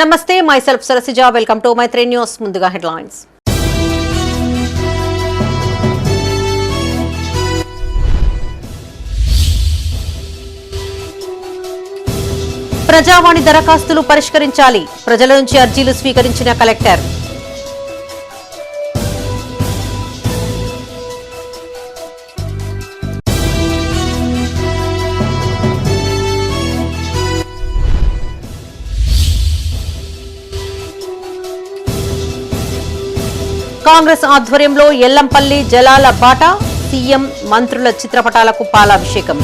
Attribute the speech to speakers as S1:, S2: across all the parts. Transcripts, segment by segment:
S1: నమస్తే, myself Sarasija. Welcome to my 3 News. ముందుగా headlines. ప్రజావాణి దరఖాస్తులు పరిష్కరించాలి. ప్రజల నుంచి అర్జీలు స్వీకరించిన కలెక్టర్. కాంగ్రెస్ ఆధ్వర్యంలో ఎల్లంపల్లి జలాల బాట, సీఎం మంత్రుల చిత్రపటాలకు పాలాభిషేకం.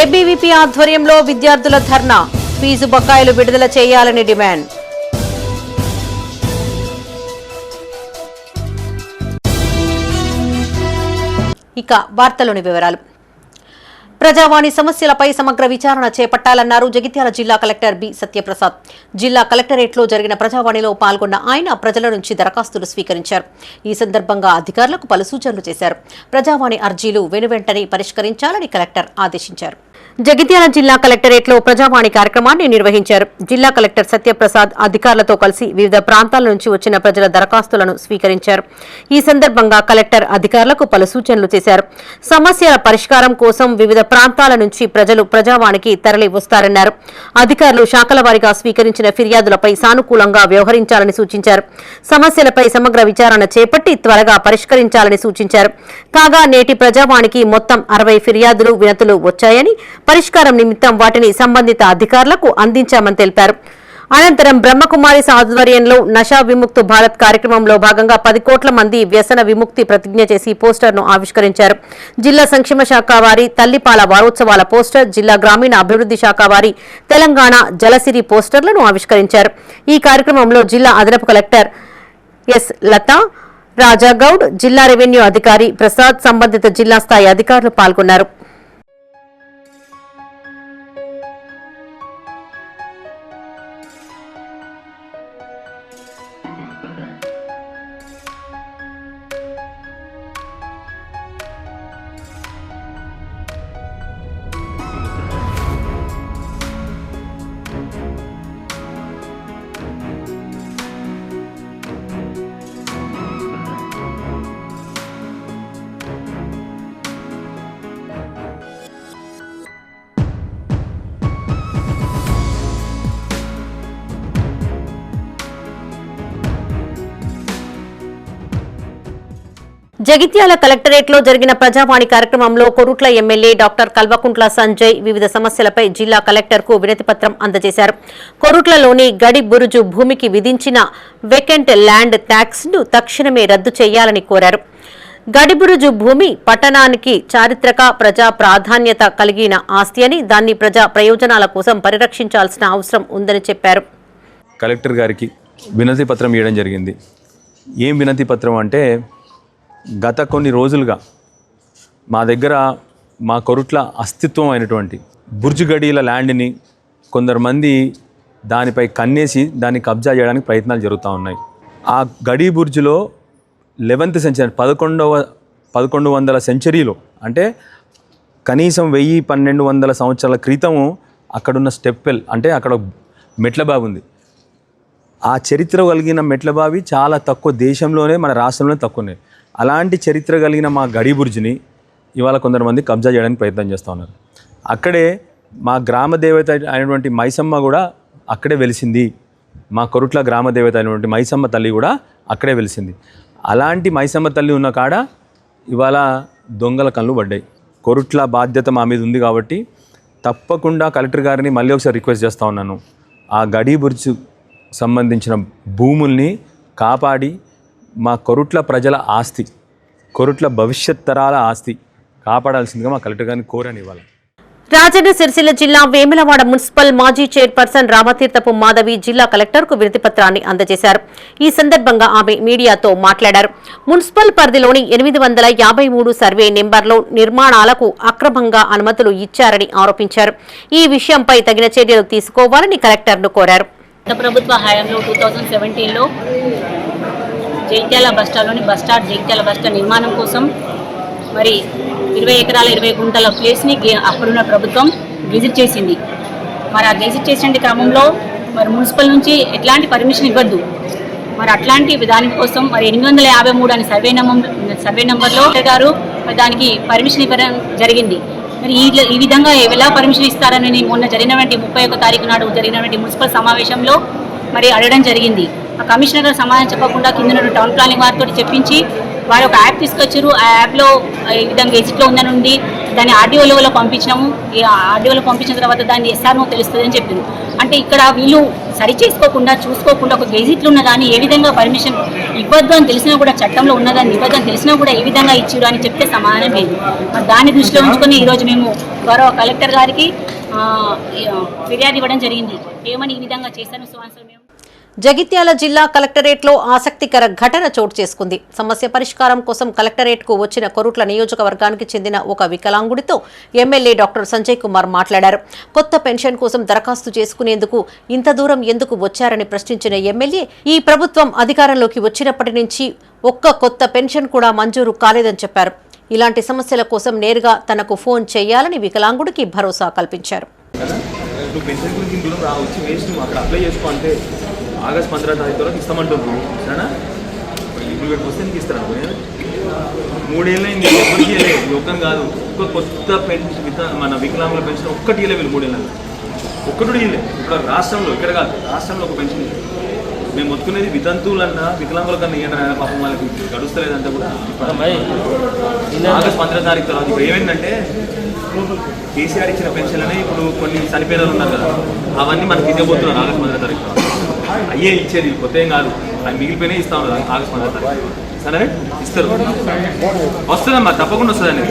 S1: ఏబీవీపీ ఆధ్వర్యంలో విద్యార్థుల ధర్నా, ఫీజు బకాయిలు విడుదల చేయాలని డిమాండ్. ఇక వార్తలోని వివరాలు. ప్రజావాణి సమస్యలపై సమగ్ర విచారణ చేపట్టాలన్నారు జగిత్యాల జిల్లా కలెక్టర్ బి సత్యప్రసాద్. జిల్లా కలెక్టరేట్లో జరిగిన ప్రజావాణిలో పాల్గొన్న ఆయన ప్రజల నుంచి దరఖాస్తులు స్వీకరించారు. ఈ సందర్భంగా అధికారులకు పలు సూచనలు చేశారు. ప్రజావాణి అర్జీలు వెనువెంటనే పరిష్కరించాలని కలెక్టర్ ఆదేశించారు. జగిత్యాల జిల్లా కలెక్టరేట్లో ప్రజావాణి కార్యక్రమాన్ని నిర్వహించారు. జిల్లా కలెక్టర్ సత్యప్రసాద్ అధికారులతో కలిసి వివిధ ప్రాంతాల నుంచి వచ్చిన ప్రజల దరఖాస్తులను స్వీకరించారు. ఈ సందర్భంగా కలెక్టర్ అధికారులకు పలు సూచనలు చేశారు. సమస్యల పరిష్కారం కోసం వివిధ ప్రాంతాల నుంచి ప్రజలు ప్రజావాణికి తరలి వస్తారన్నారు. అధికారులు శాఖల వారీగా స్వీకరించిన ఫిర్యాదులపై సానుకూలంగా వ్యవహరించాలని సూచించారు. సమస్యలపై సమగ్ర విచారణ చేపట్టి త్వరగా పరిష్కరించాలని సూచించారు. కాగా నేటి ప్రజావాణికి మొత్తం 60 ఫిర్యాదులు వినతులు వచ్చాయని, పరిష్కారం నిమిత్తం వాటిని సంబంధిత అధికారులకు అందించామని తెలిపారు. అనంతరం బ్రహ్మకుమారి ఆధ్వర్యంలో నషా విముక్త్ భారత్ కార్యక్రమంలో భాగంగా 10 కోట్ల మంది వ్యసన విముక్తి ప్రతిజ్ఞ చేసి పోస్టర్ను ఆవిష్కరించారు. జిల్లా సంక్షేమ శాఖ వారి తల్లిపాల వారోత్సవాల పోస్టర్, జిల్లా గ్రామీణ అభివృద్ధి శాఖ వారి తెలంగాణ జలసిరి పోస్టర్లను ఆవిష్కరించారు. ఈ కార్యక్రమంలో జిల్లా అదనపు కలెక్టర్ ఎస్ లతా, రాజాగౌడ్, జిల్లా రెవెన్యూ అధికారి ప్రసాద్, సంబంధిత జిల్లా స్థాయి అధికారులు పాల్గొన్నారు. జగిత్యాల కలెక్టరేట్లో జరిగిన ప్రజావాణి కార్యక్రమంలో కొరుట్ల ఎమ్మెల్యే డాక్టర్ కల్వకుంట్ల సంజయ్ వివిధ సమస్యలపై జిల్లా కలెక్టర్కు వినతిపత్రం అందజేశారు. కొరుట్లలోని గడి బురుజు భూమికి విధించిన వేకెంట్ ల్యాండ్ ట్యాక్స్ ను తక్షణమే రద్దు చేయాలని కోరారు. గడిబురుజు భూమి పట్టణానికి చారిత్రక ప్రజా ప్రాధాన్యత కలిగిన ఆస్తి అని, దాన్ని ప్రజా ప్రయోజనాల కోసం పరిరక్షించాల్సిన అవసరం ఉందని చెప్పారు.
S2: కలెక్టర్ గారికి వినతి పత్రం ఇవ్వడం జరిగింది. ఏం వినతి పత్రం అంటే, గత కొన్ని రోజులుగా మా దగ్గర మా కొరుట్ల అస్తిత్వం అయినటువంటి బుర్జు గడీల ల్యాండ్ని కొందరు మంది దానిపై కన్నేసి దాన్ని కబ్జా చేయడానికి ప్రయత్నాలు జరుగుతూ ఉన్నాయి. ఆ గడీ బుర్జులో 11th సెంచరీ 1100 సెంచరీలో, అంటే కనీసం 1000-1200 సంవత్సరాల క్రితము అక్కడున్న స్టెప్వెల్, అంటే అక్కడ మెట్ల బావి ఉంది. ఆ చరిత్ర కలిగిన మెట్ల బావి చాలా తక్కువ, దేశంలోనే మన రాష్ట్రంలోనే తక్కువనే. అలాంటి చరిత్ర కలిగిన మా గడి బుర్జిని ఇవాళ కొందరు మంది కబ్జా చేయడానికి ప్రయత్నం చేస్తూ ఉన్నారు. అక్కడే మా గ్రామ దేవత అయినటువంటి మైసమ్మ కూడా అక్కడే వెలిసింది. మా కొరుట్ల గ్రామ దేవత అయినటువంటి మైసమ్మ తల్లి కూడా అక్కడే వెలిసింది. అలాంటి మైసమ్మ తల్లి ఉన్న కాడ ఇవాళ దొంగల కళ్ళు పడ్డాయి. కొరుట్ల బాధ్యత మా మీద ఉంది కాబట్టి తప్పకుండా కలెక్టర్ గారిని మళ్ళీ ఒకసారి రిక్వెస్ట్ చేస్తూ ఉన్నాను. ఆ గడి బుర్జు సంబంధించిన భూముల్ని కాపాడి మా కొరుట్ల ప్రజల ఆస్తి, కొరుట్ల భవిష్యత్ తరాల ఆస్తి కాపాడాల్సిందిగా మా కలెక్టర్ గారిని కోరని ఇవ్వాలి.
S1: రాజన్న సిరిసిల్ల జిల్లా వేములవాడ మున్సిపల్ మాజీ చైర్పర్సన్ రామతీర్థపు మాధవి జిల్లా కలెక్టర్కు వినతిపత్రాన్ని అందజేశారు. ఈ సందర్భంగా ఆమె మీడియాతో మాట్లాడారు. మున్సిపల్ పరిధిలోని 853 సర్వే నెంబర్లో నిర్మాణాలకు అక్రమంగా అనుమతులు ఇచ్చారని ఆరోపించారు. ఈ విషయంపై తగిన చర్యలు తీసుకోవాలని కలెక్టర్ను కోరారు.
S3: గత ప్రభుత్వ హయాంలో 2017లో జగిత్యాల బస్టాండ్ జగిత్యాల బస్టాండ్ నిర్మాణం కోసం మరి 20 ఎకరాల 20 గుంటల ప్లేస్ని అప్పుడున్న ప్రభుత్వం విజిట్ చేసింది. మరి ఆ విజిట్ చేసిన క్రమంలో మరి మున్సిపల్ నుంచి ఎట్లాంటి పర్మిషన్ ఇవ్వద్దు. మరి అట్లాంటి దానికోసం మరి 853 అని సర్వే నెంబర్లో గారు మరి దానికి పర్మిషన్ ఇవ్వడం జరిగింది. మరి ఈ విధంగా ఎలా పర్మిషన్ ఇస్తారని మొన్న జరిగినటువంటి 31 తారీఖు నాడు జరిగినటువంటి మున్సిపల్ సమావేశంలో మరి అడగడం జరిగింది. ఆ కమిషనర్ గారు సమాధానం చెప్పకుండా కింద టౌన్ ప్లానింగ్ వారితో చెప్పించి వారు ఒక యాప్ తీసుకొచ్చారు. ఆ యాప్లో ఈ విధంగా గెజిట్లో ఉందని ఉంది, దాన్ని ఆర్డీఓలో పంపించినాము. ఈ ఆర్డీఓలో పంపించిన తర్వాత దాన్ని ఎస్ఆర్ఓ తెలుస్తుంది అని చెప్పారు. అంటే ఇక్కడ వీళ్ళు సరి చేసుకోకుండా చూసుకోకుండా ఒక గెజిట్లో ఉన్నదాన్ని ఏ విధంగా పర్మిషన్ ఇవ్వద్దు అని తెలిసినా కూడా, చట్టంలో ఉన్నదాన్ని ఇవ్వద్దు అని తెలిసినా కూడా ఏ విధంగా ఇచ్చిరు అని చెప్తే సమాధానం లేదు. మరి దాన్ని దృష్టిలో ఉంచుకొని ఈరోజు మేము గౌరవ కలెక్టర్ గారికి ఫిర్యాదు ఇవ్వడం జరిగింది. ఏమని ఈ విధంగా చేశాను సువాన్సర్ మేము.
S1: జగిత్యాల జిల్లా కలెక్టరేట్లో ఆసక్తికర ఘటన చోటు చేసుకుంది. సమస్య పరిష్కారం కోసం కలెక్టరేట్కు వచ్చిన కొరుట్ల నియోజకవర్గానికి చెందిన ఒక వికలాంగుడితో ఎమ్మెల్యే డాక్టర్ సంజయ్ కుమార్ మాట్లాడారు. కొత్త పెన్షన్ కోసం దరఖాస్తు చేసుకునేందుకు ఇంత దూరం ఎందుకు వచ్చారని ప్రశ్నించిన ఎమ్మెల్యే, ఈ ప్రభుత్వం అధికారంలోకి వచ్చినప్పటి నుంచి ఒక్క కొత్త పెన్షన్ కూడా మంజూరు కాలేదని చెప్పారు. ఇలాంటి సమస్యల కోసం నేరుగా తనకు ఫోన్ చేయాలని వికలాంగుడికి భరోసా కల్పించారు.
S2: ఆగస్ట్ 15 తారీఖు వరకు ఇస్తామంటున్నాను సరేనా. ఇప్పుడు ఇక్కడికి వస్తే నీకు ఇస్తాను. 3 ఏళ్ళు అయింది, ఎవరికి ఇవ్వలేదు. ఒక్కని కాదు, ఒక్క కొత్త పెన్షన్ మన వికలాంగుల పెన్షన్ ఒక్కటి ఇవ్వలేదు. వీళ్ళు 3 ఏళ్ళలో ఒక్కటి ఇవ్వలేదు. ఇప్పుడు రాష్ట్రంలో ఇక్కడ కాదు, రాష్ట్రంలో ఒక పెన్షన్ ఇవ్వలేదు. మేము మొత్తుకునేది వితంతువులన్నా వికలాంగుల కన్నా ఇవ్వడం పాపం వాళ్ళకి గడుస్తలేదంటే కూడా. ఆగస్ట్ 15 తారీఖు తర్వాత ఇప్పుడు ఏమైందంటే కేసీఆర్ ఇచ్చిన పెన్షన్లనే ఇప్పుడు కొన్ని చనిపోయిన ఉన్నారు కదా, అవన్నీ మనకి ఇవ్వబోతున్నారు ఆగస్ట్ 15 తారీఖు. అయ్యే ఇచ్చేది కొత్త ఏం కాదు, అది మిగిలిపోయినా ఇస్తా ఉన్నారు ఆగస్ట్ 15 తారీఖు. సరే ఇస్తారు, వస్తుందమ్మా, తప్పకుండా వస్తుందండి.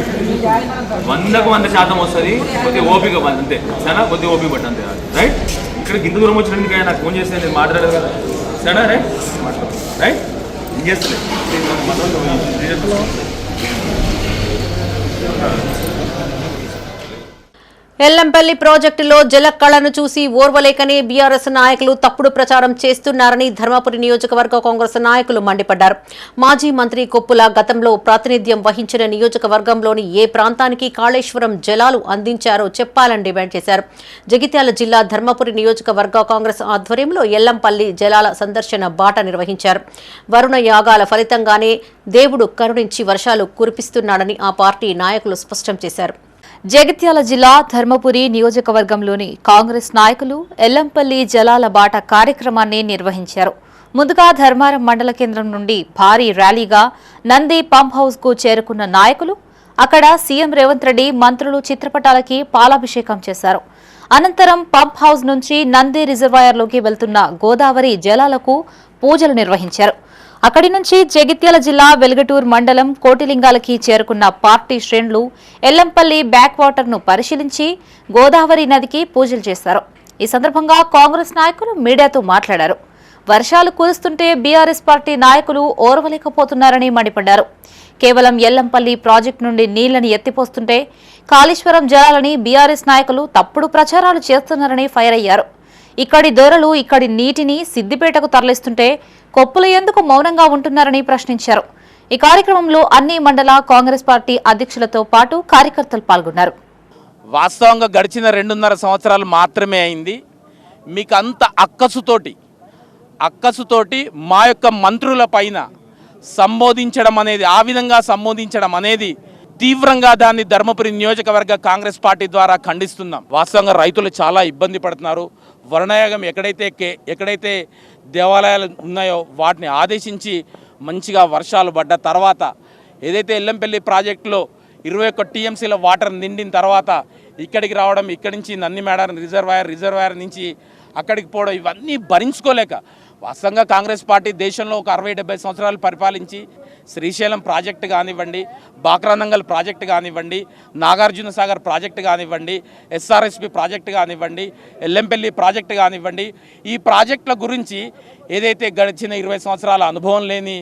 S2: 100కు 100% వస్తుంది. కొద్దిగా ఓపిక అంతే సరేనా, కొద్దిగా ఓపిక పట్టు అంతే. రైట్, ఇక్కడ గింత దూరం వచ్చినందుకు నాకు ఫోన్ చేస్తే నేను మాట్లాడదు కదా సరేనా. రైట్ రైట్ ఏం చేస్తలేదు.
S1: ఎల్లంపల్లి ప్రాజెక్టులో జలకళను చూసి ఓర్వలేకనే బీఆర్ఎస్ నాయకులు తప్పుడు ప్రచారం చేస్తున్నారని ధర్మపురి నియోజకవర్గ కాంగ్రెస్ నాయకులు మండిపడ్డారు. మాజీ మంత్రి కొప్పుల గతంలో ప్రాతినిధ్యం వహించిన నియోజకవర్గంలోని ఏ ప్రాంతానికి కాళేశ్వరం జలాలు అందించారో చెప్పాలని డిమాండ్ చేశారు. జగిత్యాల జిల్లా ధర్మపురి నియోజకవర్గ కాంగ్రెస్ ఆధ్వర్యంలో ఎల్లంపల్లి జలాల సందర్శన బాట నిర్వహించారు. వరుణ యాగాల ఫలితంగానే దేవుడు కరుణించి వర్షాలు కురిపిస్తున్నాడని ఆ పార్టీ నాయకులు స్పష్టం చేశారు.
S4: జగిత్యాల జిల్లా ధర్మపురి నియోజకవర్గంలోని కాంగ్రెస్ నాయకులు ఎల్లంపల్లి జలాల బాట కార్యక్రమాన్ని నిర్వహించారు. ముందుగా ధర్మారం మండల కేంద్రం నుండి భారీ ర్యాలీగా నంది పంప్ హౌస్ కు చేరుకున్న నాయకులు అక్కడ సీఎం రేవంత్ రెడ్డి మంత్రులు చిత్రపటాలకి పాలాభిషేకం చేశారు. అనంతరం పంప్ హౌస్ నుంచి నంది రిజర్వాయర్లోకి వెళ్తున్న గోదావరి జలాలకు పూజలు నిర్వహించారు. అక్కడి నుంచి జగిత్యాల జిల్లా వెల్గటూర్ మండలం కోటిలింగాలకి చేరుకున్న పార్టీ శ్రేణులు ఎల్లంపల్లి బ్యాక్ వాటర్ ను పరిశీలించి గోదావరి నదికి పూజలు చేశారు. ఈ సందర్భంగా కాంగ్రెస్ నాయకులు మీడియాతో మాట్లాడారు. వర్షాలు కురుస్తుంటే బీఆర్ఎస్ పార్టీ నాయకులు ఓర్వలేకపోతున్నారని మండిపడ్డారు. కేవలం ఎల్లంపల్లి ప్రాజెక్టు నుండి నీళ్లను ఎత్తిపోస్తుంటే కాళేశ్వరం జలాలని బీఆర్ఎస్ నాయకులు తప్పుడు ప్రచారాలు చేస్తున్నారని ఫైర్ అయ్యారు. ఇక్కడి దొరలు ఇక్కడి నీటిని సిద్దిపేటకు తరలిస్తుంటే కొప్పులు ఎందుకు మౌనంగా ఉంటున్నారని ప్రశ్నించారు. ఈ కార్యక్రమంలో అన్ని మండల కాంగ్రెస్ పార్టీ అధ్యక్షులతో పాటు కార్యకర్తలు పాల్గొన్నారు.
S5: వాస్తవంగా గడిచిన 2.5 సంవత్సరాలు మాత్రమే అయింది. మీకు అంత అక్కసుతోటి మా యొక్క మంత్రుల పైన సంబోధించడం అనేది, ఆ విధంగా సంబోధించడం అనేది తీవ్రంగా దాన్ని ధర్మపురి నియోజకవర్గ కాంగ్రెస్ పార్టీ ద్వారా ఖండిస్తున్నాం. వాస్తవంగా రైతులు చాలా ఇబ్బంది పడుతున్నారు. వర్ణయాగం ఎక్కడైతే దేవాలయాలు ఉన్నాయో వాటిని ఆదేశించి మంచిగా వర్షాలు పడ్డ తర్వాత ఏదైతే ఎల్లంపల్లి ప్రాజెక్టులో 21 టీఎంసీల వాటర్ నిండిన తర్వాత ఇక్కడికి రావడం, ఇక్కడి నుంచి నందిమేడ రిజర్వాయర్ నుంచి అక్కడికి పోవడం, ఇవన్నీ భరించుకోలేక వాస్తవంగా కాంగ్రెస్ పార్టీ దేశంలో ఒక 60-70 సంవత్సరాలు పరిపాలించి శ్రీశైలం ప్రాజెక్టు కానివ్వండి, బాక్రానంగల్ ప్రాజెక్టు కానివ్వండి, నాగార్జున సాగర్ ప్రాజెక్టు కానివ్వండి, ఎస్ఆర్ఎస్పి ప్రాజెక్టు కానివ్వండి, ఎల్లంపల్లి ప్రాజెక్టు కానివ్వండి, ఈ ప్రాజెక్టుల గురించి ఏదైతే గడిచిన 20 సంవత్సరాల అనుభవం లేని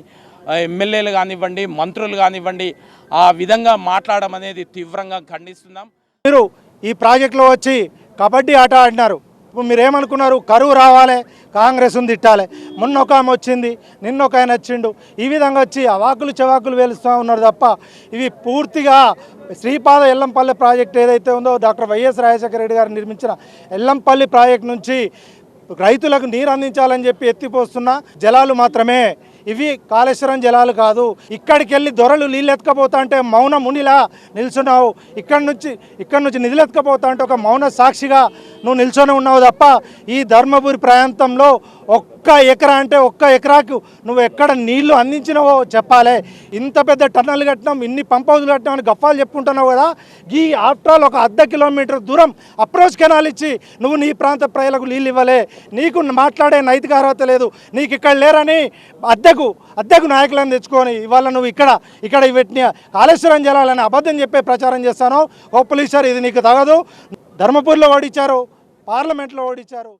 S5: ఎమ్మెల్యేలు కానివ్వండి, మంత్రులు కానివ్వండి, ఆ విధంగా మాట్లాడడం అనేది తీవ్రంగా ఖండిస్తున్నాం.
S6: మీరు ఈ ప్రాజెక్టులో వచ్చి కబడ్డీ ఆట ఆడినారు. ఇప్పుడు మీరేమనుకున్నారు, కరువు రావాలి కాంగ్రెస్ని తిట్టాలి, మొన్న ఒక ఆమె వచ్చింది, నిన్న ఒక ఆయన వచ్చిండు, ఈ విధంగా వచ్చి అవాకులు చెవాకులు వేలుస్తూ ఉన్నారు తప్ప ఇవి పూర్తిగా శ్రీపాద ఎల్లంపల్లి ప్రాజెక్ట్ ఏదైతే ఉందో డాక్టర్ వైఎస్ రాజశేఖర రెడ్డి గారు నిర్మించిన ఎల్లంపల్లి ప్రాజెక్ట్ నుంచి రైతులకు నీరు అందించాలని చెప్పి ఎత్తిపోస్తున్న జలాలు మాత్రమే. ఇవి కాళేశ్వరం జలాలు కాదు. ఇక్కడికి వెళ్ళి దొరలు నీళ్ళు ఎత్తుకపోతా అంటే మౌన మునిలా నిల్చున్నావు. ఇక్కడి నుంచి నిధులు ఎత్తుకపోతా అంటే ఒక మౌన సాక్షిగా నువ్వు నిల్చొని ఉన్నావు తప్ప ఈ ధర్మపురి ప్రాంతంలో ఒక్క ఎకరా అంటే ఒక్క ఎకరాకు నువ్వు ఎక్కడ నీళ్లు అందించినవో చెప్పాలి. ఇంత పెద్ద టన్నెల్ కట్టినాం, ఇన్ని పంప్ హౌజులు కట్టినాం అని గప్పాలు చెప్పుకుంటున్నావు కదా. ఈ ఆఫ్టర్ ఆల్ ఒక 1/2 కిలోమీటర్ దూరం అప్రోచ్ కెనాల్ ఇచ్చి నువ్వు నీ ప్రాంత ప్రజలకు నీళ్ళు ఇవ్వలే. నీకు మాట్లాడే నైతిక అర్హత లేదు. నీకు ఇక్కడ లేరని అద్దెకు నాయకులను తెచ్చుకొని ఇవాళ నువ్వు ఇక్కడ పెట్టిన కాళేశ్వరం జలాలని అబద్ధం చెప్పే ప్రచారం చేస్తాను. హోప్ఫుల్లీ సార్ ఇది నీకు తగదు. ధర్మపురిలో ఓడించారు, పార్లమెంట్లో ఓడించారు.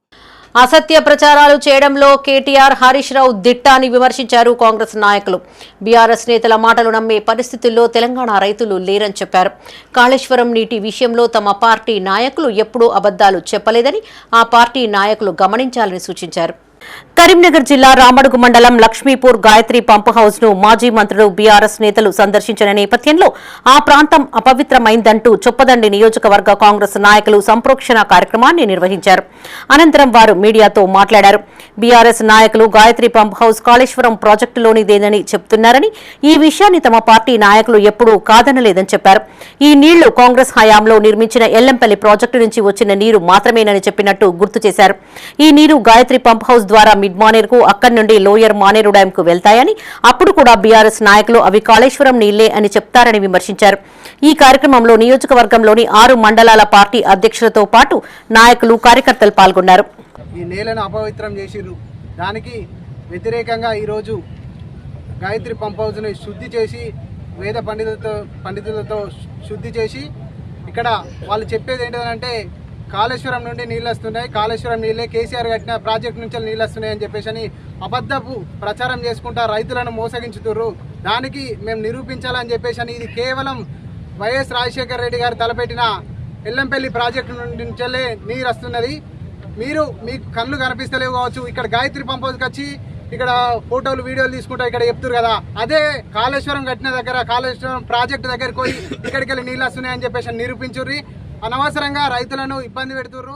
S1: అసత్య ప్రచారాలు చేయడంలో కేటీఆర్, హరీష్ రావు దిట్ట అని విమర్శించారు కాంగ్రెస్ నాయకులు. బీఆర్ఎస్ నేతల మాటలు నమ్మే పరిస్థితుల్లో తెలంగాణ రైతులు లేరని చెప్పారు. కాళేశ్వరం నీటి విషయంలో తమ పార్టీ నాయకులు ఎప్పుడూ అబద్దాలు చెప్పలేదని ఆ పార్టీ నాయకులు గమనించాలని సూచించారు. కరీంనగర్ జిల్లా రామడుగు మండలం లక్ష్మీపూర్ గాయత్రి పంప్ హౌస్ ను మాజీ మంత్రులు బీఆర్ఎస్ నేతలు సందర్శించిన నేపథ్యంలో ఆ ప్రాంతం అపవిత్రమైందంటూ చొప్పదండి నియోజకవర్గ కాంగ్రెస్ నాయకులు సంప్రోక్షణ కార్యక్రమాన్ని నిర్వహించారు. అనంతరం వారు మీడియాతో మాట్లాడారు. బీఆర్ఎస్ నాయకులు గాయత్రి పంప్ హౌస్ కాళేశ్వరం ప్రాజెక్టులోనిదేనని చెబుతున్నారని, ఈ విషయాన్ని తమ పార్టీ నాయకులు ఎప్పుడూ కాదనలేదని చెప్పారు. ఈ నీళ్లు కాంగ్రెస్ హయాంలో నిర్మించిన ఎల్లంపల్లి ప్రాజెక్టు నుంచి వచ్చిన నీరు మాత్రమేనని చెప్పినట్టు గుర్తు చేశారు. ఈ నీరు గాయత్రి పంప్ హౌస్ ద్వారా మిడ్ మానేరుకు, అక్కడి నుండి లోయర్ మానేరు డ్యాం కు వెళ్తాయని, అప్పుడు కూడా బీఆర్ఎస్ నాయకులు అవి కాళేశ్వరం నీళ్లే అని చెప్తారని విమర్శించారు. ఈ కార్యక్రమంలో నియోజకవర్గంలోని 6 మండలాల పార్టీ అధ్యక్షులతో పాటు నాయకులు, కార్యకర్తలు పాల్గొన్నారు.
S7: ఈ నేలను అపవిత్రం చేసిరు. దానికి వ్యతిరేకంగా ఈరోజు గాయత్రి పంప్ హౌస్ని శుద్ధి చేసి వేద పండితులతో శుద్ధి చేసి ఇక్కడ వాళ్ళు చెప్పేది ఏంటంటే కాళేశ్వరం నుండి నీళ్ళు వస్తున్నాయి, కాళేశ్వరం నీళ్ళే కేసీఆర్ కట్టిన ప్రాజెక్ట్ నుంచి నీళ్ళు వస్తున్నాయి అని చెప్పేసి అబద్ధపు ప్రచారం చేసుకుంటా రైతులను మోసగించుతుర్రు. దానికి మేము నిరూపించాలని చెప్పేసి ఇది కేవలం వైఎస్ రాజశేఖర రెడ్డి గారు తలపెట్టిన ఎల్లంపల్లి ప్రాజెక్టు నుంచే నీరు వస్తున్నది. మీకు కళ్ళు కనిపిస్తలేవు కావచ్చు, ఇక్కడ గాయత్రి పంప్ హౌస్కి వచ్చి ఇక్కడ ఫోటోలు వీడియోలు తీసుకుంటా ఇక్కడ చెప్తారు కదా, అదే కాళేశ్వరం కట్టిన దగ్గర కాళేశ్వరం ప్రాజెక్టు దగ్గరికి పోయి ఇక్కడికి వెళ్ళి నీళ్ళు వస్తున్నాయని చెప్పేసి నిరూపించుర్రి. అనవసరంగా రైతులను ఇబ్బంది పెడుతుర్రు.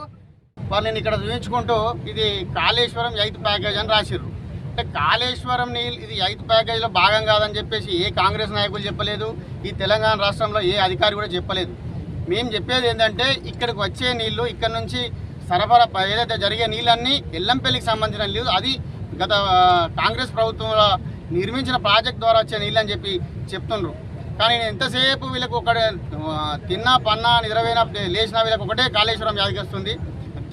S8: వాళ్ళని ఇక్కడ చూపించుకుంటూ ఇది కాళేశ్వరం 8th ప్యాకేజ్ అని రాసిర్రు. అంటే కాళేశ్వరం నీళ్ళు ఇది 8th ప్యాకేజ్లో భాగం కాదని చెప్పేసి ఏ కాంగ్రెస్ నాయకులు చెప్పలేదు, ఈ తెలంగాణ రాష్ట్రంలో ఏ అధికారి కూడా చెప్పలేదు. మేము చెప్పేది ఏంటంటే ఇక్కడికి వచ్చే నీళ్లు, ఇక్కడ నుంచి సరఫరా ఏదైతే జరిగే నీళ్ళన్నీ ఎల్లంపల్లికి సంబంధించిన నీళ్ళు, అది గత కాంగ్రెస్ ప్రభుత్వంలో నిర్మించిన ప్రాజెక్ట్ ద్వారా వచ్చే నీళ్ళు అని చెప్పి చెప్తుండ్రు. కానీ నేను ఎంతసేపు వీళ్ళకు ఒకటే తిన్నా పన్నా నిద్రపోయినా లేచినా వీళ్ళకి ఒకటే కాళేశ్వరం యాదికొస్తుంది.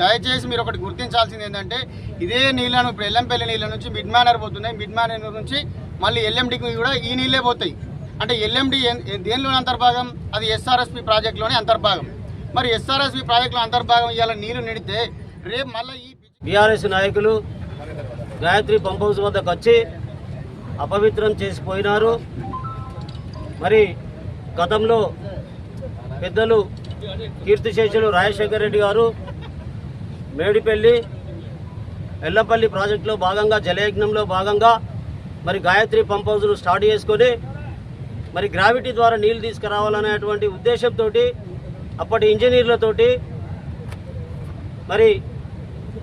S8: దయచేసి మీరు ఒకటి గుర్తించాల్సింది ఏంటంటే ఇదే నీళ్ళను ఇప్పుడు ఎల్లంపల్లి నీళ్ళ నుంచి మిడ్ మానేర్ పోతున్నాయి, మిడ్ మానేర్ నుంచి మళ్ళీ ఎల్ఎండికి కూడా ఈ నీళ్ళే పోతాయి. అంటే ఎల్ఎండి దేనిలోని అంతర్భాగం, అది ఎస్ఆర్ఎస్పి ప్రాజెక్టులోనే అంతర్భాగం. మరి ఎస్ఆర్ఎస్పి ప్రాజెక్టులో అంతర్భాగం ఇవాళ నీరు నిడితే రేపు మళ్ళీ ఈ
S9: బీఆర్ఎస్ నాయకులు గాయత్రి పంప్ హౌస్ వద్దకు వచ్చి అపవిత్రం చేసిపోయినారు. మరి గతంలో పెద్దలు కీర్తిశేషులు రాజశేఖర రెడ్డి గారు మేడిపల్లి ఎల్లపల్లి ప్రాజెక్టులో భాగంగా జలయజ్ఞంలో భాగంగా మరి గాయత్రి పంప్ హౌస్ను స్టార్ట్ చేసుకొని మరి గ్రావిటీ ద్వారా నీళ్లు తీసుకురావాలనేటువంటి ఉద్దేశంతో అప్పటి ఇంజనీర్లతోటి మరి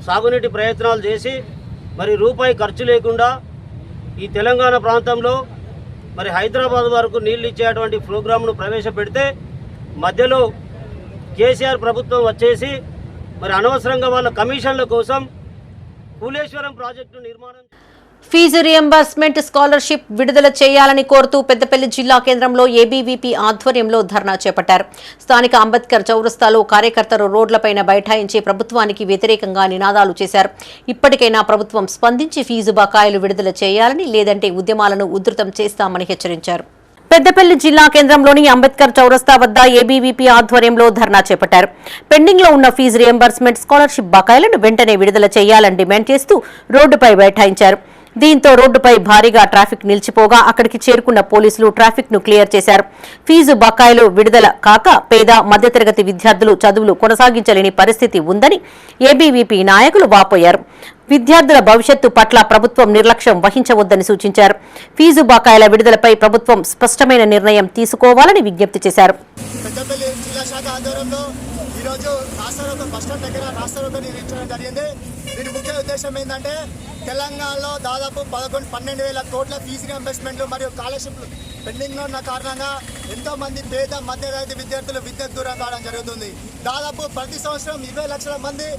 S9: సాగునీటి ప్రయత్నాలు చేసి మరి రూపాయి ఖర్చు లేకుండా ఈ తెలంగాణ ప్రాంతంలో మరి హైదరాబాద్ వరకు నీళ్లు ఇచ్చేటువంటి ప్రోగ్రామ్ను ప్రవేశపెడితే మధ్యలో కేసీఆర్ ప్రభుత్వం వచ్చేసి మరి అనవసరంగా వాళ్ళ కమిషన్ల కోసం కూలేశ్వరం ప్రాజెక్టు నిర్మాణం.
S1: ఫీజు రియంబర్స్మెంట్ స్కాలర్షిప్ విడుదల చేయాలని కోరుతూ పెద్దపల్లి జిల్లా కేంద్రంలో ఏబీవీపీ ఆధ్వర్యంలో ధర్నా చేపట్టారు. స్థానిక అంబేద్కర్ చౌరస్తాలో కార్యకర్తలు రోడ్లపైన బైఠాయించి ప్రభుత్వానికి వ్యతిరేకంగా నినాదాలు చేశారు. ఇప్పటికైనా ప్రభుత్వం స్పందించి ఫీజు బకాయిలు విడుదల చేయాలని, లేదంటే ఉద్యమాలను ఉధృతం చేస్తామని హెచ్చరించారు. పెద్దపల్లి జిల్లా కేంద్రంలోని అంబేద్కర్ చౌరస్తా వద్ద ఏబీవీపీ ఆధ్వర్యంలో ధర్నా చేపట్టారు. పెండింగ్ లో ఉన్న ఫీజు రియంబర్స్మెంట్ స్కాలర్షిప్ బకాయిలను వెంటనే విడుదల చేయాలని డిమాండ్ చేస్తూ రోడ్డుపై బైఠాయించారు. దీంతో రోడ్డుపై భారీగా ట్రాఫిక్ నిలిచిపోగా అక్కడికి చేరుకున్న పోలీసులు ట్రాఫిక్ ను క్లియర్ చేశారు. ఫీజు బకాయిలు విడుదల కాక పేద మధ్యతరగతి విద్యార్థులు చదువులు కొనసాగించలేని పరిస్థితి ఉందని ఏబీవీపీ నాయకులు వాపోయారు. విద్యార్థుల భవిష్యత్తు పట్ల ప్రభుత్వం నిర్లక్ష్యం వహించవద్దని సూచించారు. ఫీజు బకాయిల విడుదలపై ప్రభుత్వం స్పష్టమైన నిర్ణయం తీసుకోవాలని విజ్ఞప్తి చేశారు.
S10: పెద్దపల్లి జిల్లా శాఖ ఆధ్వర్యంలో ఈరోజు రాష్ట్ర బస్టాండ్ దగ్గర రాష్ట్ర నిర్వహించడం జరిగింది. దీని ముఖ్య ఉద్దేశం ఏంటంటే తెలంగాణలో దాదాపు 12,000 కోట్ల ఫీజు రీయింబర్స్మెంట్లు మరియు స్కాలర్షిప్లు పెండింగ్లో ఉన్న కారణంగా ఎంతో మంది పేద మధ్యతరగతి విద్యార్థులు విద్యకు దూరం కావడం జరుగుతుంది. దాదాపు ప్రతి సంవత్సరం 20 లక్షల మంది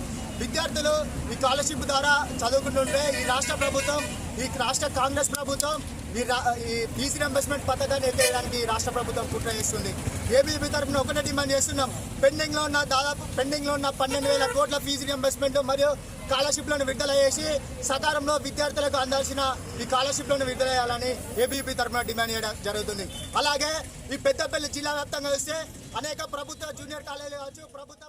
S10: విద్యార్థులు ఈ స్కాలర్షిప్ ద్వారా చదువుకుంటుంటే ఈ రాష్ట్ర ప్రభుత్వం, ఈ రాష్ట్ర కాంగ్రెస్ ప్రభుత్వం ఈ ఫీజు రీయింబర్స్మెంట్ పథకాన్ని ఎత్తేయడానికి రాష్ట్ర ప్రభుత్వం కుట్ర చేస్తుంది. ఏబీవీపీ తరఫున ఒకటే డిమాండ్ చేస్తున్నాం. పెండింగ్లో ఉన్న 12,000 కోట్ల ఫీజు రీయింబర్స్మెంట్ మరియు స్కాలర్షిప్లను విడుదల చేసి సకాలంలో విద్యార్థులకు అందాల్సిన ఈ స్కాలర్షిప్లను విడుదల చేయాలని ఏబీవీపీ తరఫున డిమాండ్ చేయడం జరుగుతుంది. అలాగే ఈ పెద్దపల్లి జిల్లా వ్యాప్తంగా వస్తే అనేక ప్రభుత్వ జూనియర్ కాలేజీలు కావచ్చు, ప్రభుత్వ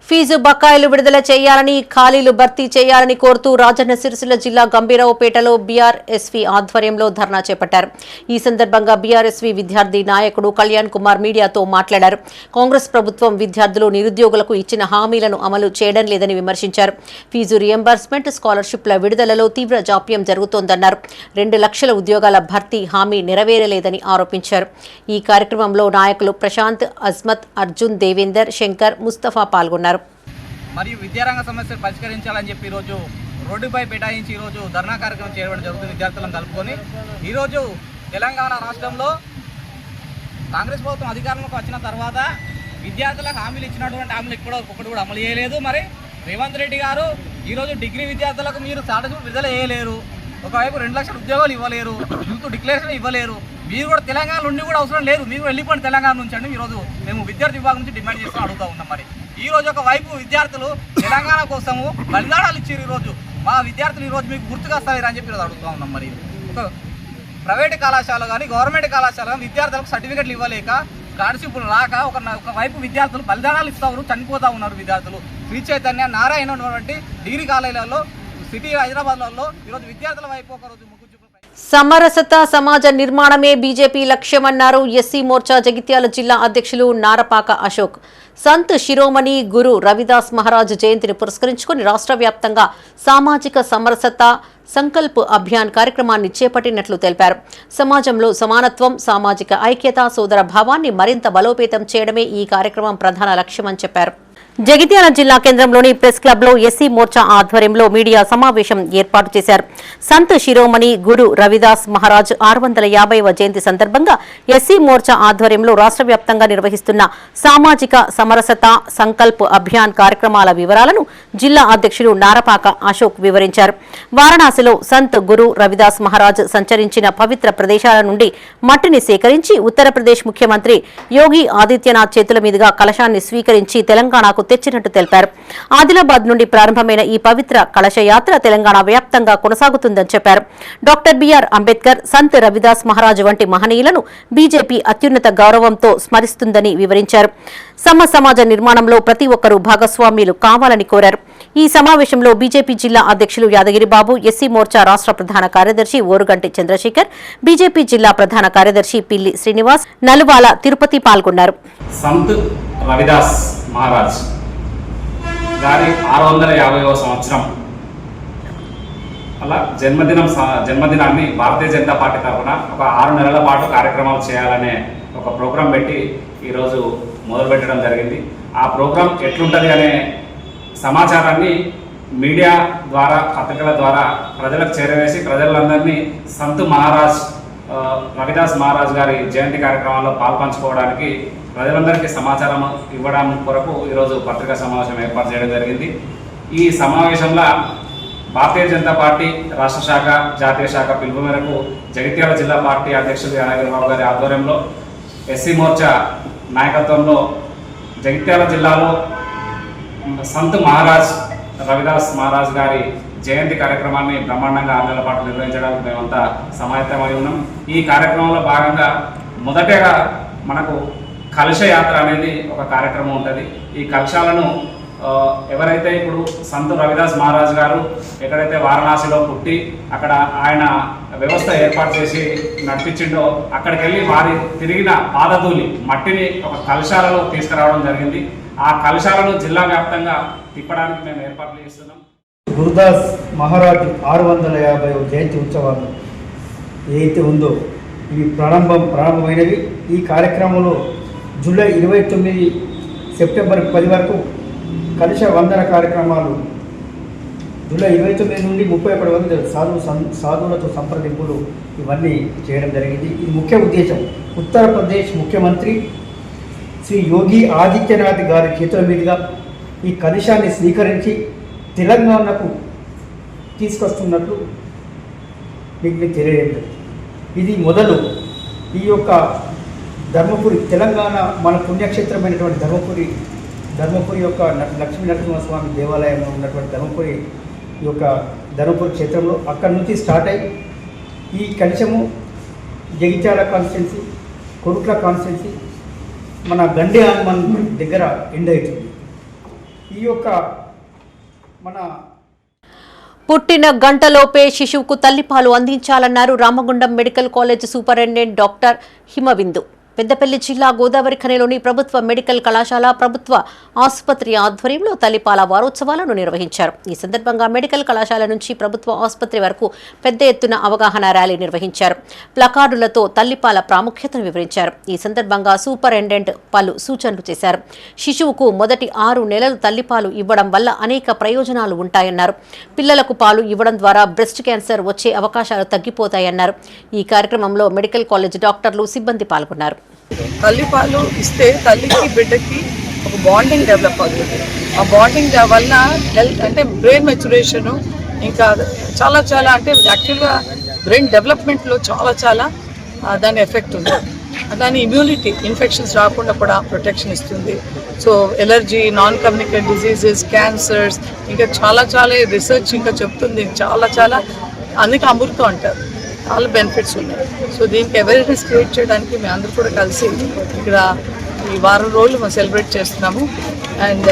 S1: ఫీజు బకాయిలు విడుదల చేయాలని, ఖాళీలు భర్తీ చేయాలని కోరుతూ రాజన్న సిరిసిల్ల జిల్లా గంభీరావుపేటలో బీఆర్ఎస్వీ ఆధ్వర్యంలో ధర్నా చేపట్టారు. ఈ సందర్భంగా బీఆర్ఎస్వీ విద్యార్థి నాయకుడు కళ్యాణ్ కుమార్ మీడియాతో మాట్లాడారు. కాంగ్రెస్ ప్రభుత్వం విద్యార్థులు, నిరుద్యోగులకు ఇచ్చిన హామీలను అమలు చేయడం లేదని విమర్శించారు. ఫీజు రియంబర్స్మెంట్, స్కాలర్షిప్ల విడుదలలో తీవ్ర జాప్యం జరుగుతోందన్నారు. 2 లక్షల ఉద్యోగాల భర్తీ హామీ నెరవేరలేదని ఆరోపించారు. ఈ కార్యక్రమంలో నాయకులు ప్రశాంత్, అజ్మత్, అర్జున్, దేవేందర్, శంకర్, ముస్తఫా పాల్గొన్నారు.
S11: మరియు విద్యారంగ సమస్యలు పరిష్కరించాలని చెప్పి ఈరోజు రోడ్డుపై బైఠాయించి ఈరోజు ధర్నా కార్యక్రమం చేయడం జరుగుతుంది. విద్యార్థులను కలుపుకొని ఈరోజు తెలంగాణ రాష్ట్రంలో కాంగ్రెస్ ప్రభుత్వం అధికారంలోకి వచ్చిన తర్వాత విద్యార్థులకు హామీలు ఇచ్చినటువంటి హామీలు ఒకటి కూడా అమలు చేయలేదు. మరి రేవంత్ రెడ్డి గారు ఈరోజు డిగ్రీ విద్యార్థులకు మీరు స్కాలర్షిప్ విడుదల చేయలేరు, ఒకవైపు 2 లక్షల ఉద్యోగాలు ఇవ్వలేరు, యూత్ డిక్లరేషన్ ఇవ్వలేరు. మీరు కూడా తెలంగాణ నుండి కూడా అవసరం లేదు, మీరు వెళ్ళిపోండి తెలంగాణ నుంచి అండి ఈరోజు మేము విద్యార్థి విభాగం నుంచి డిమాండ్ చేస్తూ అడుగుతూ ఉన్నాం. మరి ఈ రోజు ఒకవైపు విద్యార్థులు తెలంగాణ కోసము బలిదానాలు ఇచ్చారు. ఈరోజు మా విద్యార్థులు ఈరోజు మీకు గుర్తుగా వస్తారా అని చెప్పి ఈరోజు అడుగుతూ ఉన్నాం. మరి ఒక ప్రైవేట్ కళాశాల కానీ గవర్నమెంట్ కళాశాల కానీ విద్యార్థులకు సర్టిఫికెట్లు ఇవ్వలేక, స్కాలర్షిప్లు రాక ఒకవైపు విద్యార్థులు బలిదానాలు ఇస్తూ ఉన్నారు, చనిపోతూ ఉన్నారు. విద్యార్థులు శ్రీ చైతన్య, నారాయణ ఉన్నటువంటి డిగ్రీ కాలేజీలలో, సిటీ హైదరాబాద్లలో ఈరోజు విద్యార్థుల వైపు ఒకరోజు
S1: సమరసత సమాజ నిర్మాణమే బీజేపీ లక్ష్యమన్నారు ఎస్సీ మోర్చా జగిత్యాల జిల్లా అధ్యక్షులు నారపాక అశోక్. సంత్ శిరోమణి గురు రవిదాస్ మహారాజ్ జయంతిని పురస్కరించుకుని రాష్ట్ర వ్యాప్తంగా సామాజిక సమరసత సంకల్ప్ అభియాన్ కార్యక్రమాన్ని చేపట్టినట్లు తెలిపారు. సమాజంలో సమానత్వం, సామాజిక ఐక్యత, సోదర భావాన్ని మరింత బలోపేతం చేయడమే ఈ కార్యక్రమం ప్రధాన లక్ష్యమని చెప్పారు. జగిత్యాల జిల్లా కేంద్రంలోని ప్రెస్ క్లబ్ లో ఎస్సీ మోర్చా ఆధ్వర్యంలో మీడియా సమావేశం ఏర్పాటు చేశారు. సంత్ శిరోమణి గురు రవిదాస్ మహారాజ్ 650వ జయంతి సందర్భంగా ఎస్సీ మోర్చా ఆధ్వర్యంలో రాష్ట్ర వ్యాప్తంగా నిర్వహిస్తున్న సామాజిక సమరసత సంకల్ప్ అభియాన్ కార్యక్రమాల వివరాలను జిల్లా అధ్యక్షులు నారపాక అశోక్ వివరించారు. వారణాసిలో సంత్ గురు రవిదాస్ మహారాజ్ సంచరించిన పవిత్ర ప్రదేశాల నుండి మట్టిని సేకరించి ఉత్తరప్రదేశ్ ముఖ్యమంత్రి యోగి ఆదిత్యనాథ్ చేతుల మీదుగా కలశాన్ని స్వీకరించి తెలంగాణకు తెచ్చినట్టు తెలిపారు. ఆదిలాబాద్ నుండి ప్రారంభమైన ఈ పవిత్ర కలశయాత్ర తెలంగాణ వ్యాప్తంగా కొనసాగుతుందని చెప్పారు. డాక్టర్ బిఆర్ అంబేద్కర్, సంత్ రవిదాస్ మహారాజ్ వంటి మహనీయులను బీజేపీ అత్యున్నత గౌరవంతో స్మరిస్తుందని వివరించారు. సమాజ నిర్మాణంలో ప్రతి ఒక్కరూ భాగస్వామ్యులు కావాలని కోరారు. ఈ సమావేశంలో బీజేపీ జిల్లా అధ్యక్షులు యాదగిరిబాబు, ఎస్సీ మోర్చా రాష్ట్ర ప్రధాన కార్యదర్శి ఓరుగంటి చంద్రశేఖర్, బీజేపీ జిల్లా ప్రధాన కార్యదర్శి పిల్లి శ్రీనివాస్, నలువాల తిరుపతి పాల్గొన్నారు.
S12: సంత్ రవిదాస్ మహారాజ్ గారి 650వ సంవత్సరం అలా జన్మదినాన్ని భారతీయ జనతా పార్టీ తరఫున ఒక 6 నెలల పాటు కార్యక్రమాలు చేయాలనే ఒక ప్రోగ్రాం పెట్టి ఈరోజు మొదలుపెట్టడం జరిగింది. ఆ ప్రోగ్రాం ఎట్లుంటుంది అనే సమాచారాన్ని మీడియా ద్వారా, పత్రికల ద్వారా ప్రజలకు చేరవేసి ప్రజలందరినీ సంత్ మహారాజ్ రవిదాస్ మహారాజ్ గారి జయంతి కార్యక్రమాల్లో పాల్పంచుకోవడానికి ప్రజలందరికీ సమాచారం ఇవ్వడం కొరకు ఈరోజు పత్రికా సమావేశం ఏర్పాటు చేయడం జరిగింది. ఈ సమావేశంలో భారతీయ జనతా పార్టీ రాష్ట్ర శాఖ, జాతీయ శాఖ పిలుపు మేరకు జగిత్యాల జిల్లా పార్టీ అధ్యక్షులు యాదగిరిబాబు గారి ఆధ్వర్యంలో ఎస్సీ మోర్చా నాయకత్వంలో జగిత్యాల జిల్లాలో సంత్ మహారాజ్ రవిదాస్ మహారాజ్ గారి జయంతి కార్యక్రమాన్ని బ్రహ్మాండంగా 6 నెలల పాటు నిర్వహించడానికి మేమంతా సమాయత్తమై ఉన్నాం. ఈ కార్యక్రమంలో భాగంగా మొదటగా మనకు కలశ యాత్ర అనేది ఒక కార్యక్రమం ఉంటుంది. ఈ కలశాలను ఎవరైతే ఇప్పుడు సంత్ రవిదాస్ మహారాజ్ గారు ఎక్కడైతే వారణాసిలో పుట్టి అక్కడ ఆయన వ్యవస్థ ఏర్పాటు చేసి నడిపించిండో అక్కడికి వెళ్ళి వారి తిరిగిన పాదధూళి మట్టిని ఒక కలశాలలో తీసుకురావడం జరిగింది. ఆ కలశాలను జిల్లా వ్యాప్తంగా తిప్పడానికి మేము ఏర్పాట్లు చేస్తున్నాం.
S13: గురుదాస్ మహారాజ్ 650వ జయంతి ఉత్సవాలు ఏదైతే ఉందో ఇవి ప్రారంభమైనవి. ఈ కార్యక్రమంలో జూలై 29 సెప్టెంబర్ 10 వరకు కలశ వందన కార్యక్రమాలు జూలై 29 నుండి 31 వరకు సాధువులతో సంప్రదింపులు ఇవన్నీ చేయడం జరిగింది. ఇది ముఖ్య ఉద్దేశం ఉత్తరప్రదేశ్ ముఖ్యమంత్రి శ్రీ యోగి ఆదిత్యనాథ్ గారి చేతుల మీదుగా ఈ కలశాన్ని స్వీకరించి తెలంగాణకు తీసుకొస్తున్నట్లు మీకు తెలియదు. ఇది మొదలు ఈ యొక్క ధర్మపురి తెలంగాణ మన పుణ్యక్షేత్రమైనటువంటి ధర్మపురి యొక్క లక్ష్మీ నరసింహస్వామి దేవాలయంలో ఉన్నటువంటి ధర్మపురి ఈ యొక్క ధర్మపురి క్షేత్రంలో అక్కడి నుంచి స్టార్ట్ అయ్యి ఈ కలశము జగిత్యాల కాన్స్టిట్యున్సీ, కొరుట్ల కాన్స్టిట్యున్సీ, మన గండి హనుమాన్ దగ్గర ఎండ్ అవుతుంది. ఈ యొక్క మన
S1: పుట్టిన గంటలోపే శిశువుకు తల్లిపాలు అందించాలన్నారు Ramagundam medical college superintendent doctor Himabindu. Peddapalli జిల్లా గోదావరి ఖనిలోని ప్రభుత్వ మెడికల్ కళాశాల, ప్రభుత్వ ఆసుపత్రి ఆధ్వర్యంలో తల్లిపాల వారోత్సవాలను నిర్వహించారు. ఈ సందర్భంగా మెడికల్ కళాశాల నుంచి ప్రభుత్వ ఆసుపత్రి వరకు పెద్ద ఎత్తున అవగాహన ర్యాలీ నిర్వహించారు. ప్లకార్డులతో తల్లిపాల ప్రాముఖ్యతను వివరించారు. ఈ సందర్భంగా సూపరింటెండెంట్ పలు సూచనలు చేశారు. శిశువుకు మొదటి 6 నెలలు తల్లిపాలు ఇవ్వడం వల్ల అనేక ప్రయోజనాలు ఉంటాయన్నారు. పిల్లలకు పాలు ఇవ్వడం ద్వారా బ్రెస్ట్ క్యాన్సర్ వచ్చే అవకాశాలు తగ్గిపోతాయన్నారు. ఈ కార్యక్రమంలో మెడికల్ కాలేజ్ డాక్టర్లు, సిబ్బంది పాల్గొన్నారు.
S14: తల్లిపాలు ఇస్తే తల్లికి బిడ్డకి ఒక బాండింగ్ డెవలప్ అవుతుంది. ఆ బాండింగ్ వల్ల హెల్త్ అంటే బ్రెయిన్ మెచ్యురేషను, ఇంకా చాలా అంటే యాక్చువల్గా బ్రెయిన్ డెవలప్మెంట్లో చాలా దాని ఎఫెక్ట్ ఉంది. దాని ఇమ్యూనిటీ, ఇన్ఫెక్షన్స్ రాకుండా కూడా ప్రొటెక్షన్ ఇస్తుంది. So allergy, non communicate diseases, cancers, ఇంకా చాలా రీసెర్చ్ ఇంకా చెప్తుంది. చాలా అందుకే అమృతం అంటారు. చాలా బెనిఫిట్స్ ఉన్నాయి. సో దీనికి అవేర్నెస్ క్రియేట్ చేయడానికి మేము అందరూ కూడా కలిసి ఇక్కడ ఈ వారం రోజులు మేము సెలబ్రేట్ చేస్తున్నాము. అండ్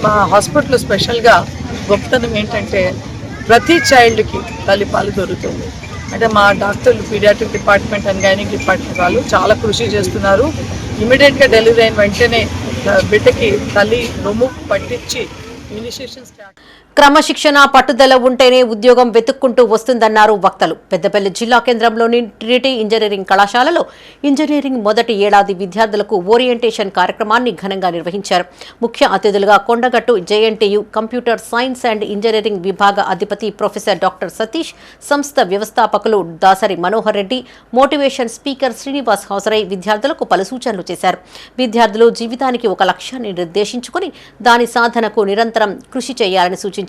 S14: మా హాస్పిటల్లో స్పెషల్గా గొప్పతనం ఏంటంటే ప్రతి చైల్డ్కి తల్లిపాలు దొరుకుతుంది. అంటే మా డాక్టర్లు, pediatric department and gynaec department వాళ్ళు చాలా కృషి చేస్తున్నారు. ఇమీడియట్గా డెలివరీ అయిన వెంటనే బిడ్డకి తల్లి రొమ్ము పట్టించి ఇనిషియేషన్ స్టార్ట్.
S1: క్రమశిక్షణ, పట్టుదల ఉంటేనే ఉద్యోగం వెతుక్కుంటూ వస్తుందన్నారు వక్తలు. పెద్దపల్లి జిల్లా కేంద్రంలోని ట్రినిటీ ఇంజనీరింగ్ కళాశాలలో ఇంజనీరింగ్ మొదటి ఏడాది విద్యార్థులకు ఓరియంటేషన్ కార్యక్రమాన్ని ఘనంగా నిర్వహించారు. ముఖ్య అతిథులుగా Kondagattu JNTU computer science and engineering విభాగ అధిపతి ప్రొఫెసర్ డాక్టర్ సతీష్, సంస్థ వ్యవస్థాపకులు దాసరి మనోహర్ రెడ్డి, మోటివేషన్ స్పీకర్ శ్రీనివాస్ హాజరై విద్యార్థులకు పలు సూచనలు చేశారు. విద్యార్థులు జీవితానికి ఒక లక్ష్యాన్ని నిర్దేశించుకుని దాని సాధనకు నిరంతరం కృషి చేయాలని సూచించారు.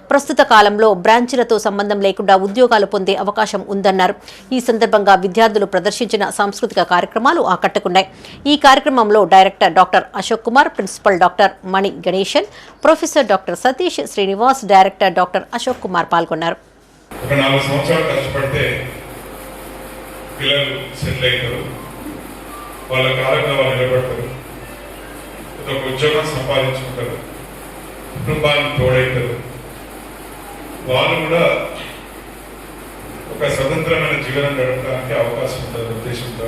S1: ప్రస్తుత కాలంలో బ్రాంచీలతో సంబంధం లేకుండా ఉద్యోగాలు పొందే అవకాశం ఉందన్నారు. ఈ సందర్భంగా విద్యార్థులు ప్రదర్శించిన సాంస్కృతిక కార్యక్రమాలు ఆకట్టుకున్నాయి. ఈ కార్యక్రమంలో director doctor Ashok Kumar, principal doctor Mani Ganesan, professor doctor Satish, Srinivas, director doctor Ashok Kumar పాల్గొన్నారు.
S15: కుటుంబాన్ని తోడైతారు. వాళ్ళు కూడా ఒక స్వతంత్రమైన జీవనం గడపడానికి అవకాశం ఉంటుంది ఉద్దేశంతో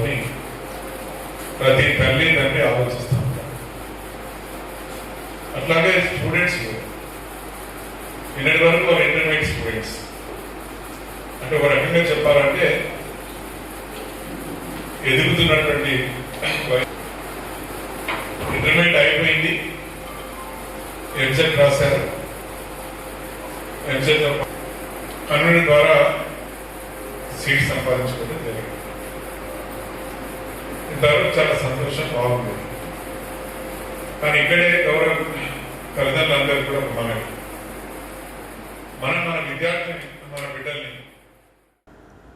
S15: ప్రతి తల్లి తండ్రి ఆలోచిస్తూ ఉంటారు. అట్లాగే స్టూడెంట్స్ నిన్నటి వరకు వాళ్ళు ఇంటర్మీడియట్ స్టూడెంట్స్ అంటే ఒక రకంగా చెప్పాలంటే ఎదుగుతున్నటువంటి ఇంటర్మీడియట్ అయిపోయింది, ఎంసెట్ రాశారు. ఎంసెట్ అన్నిటి ద్వారా సీట్ సంపాదించుకోవడం జరిగింది. ఇంతవరకు చాలా సంతోషం, బాగుంది. కానీ ఇక్కడే గౌరవ తల్లిదండ్రులందరూ కూడా మనం మన విద్యార్థిని, మన బిడ్డల్ని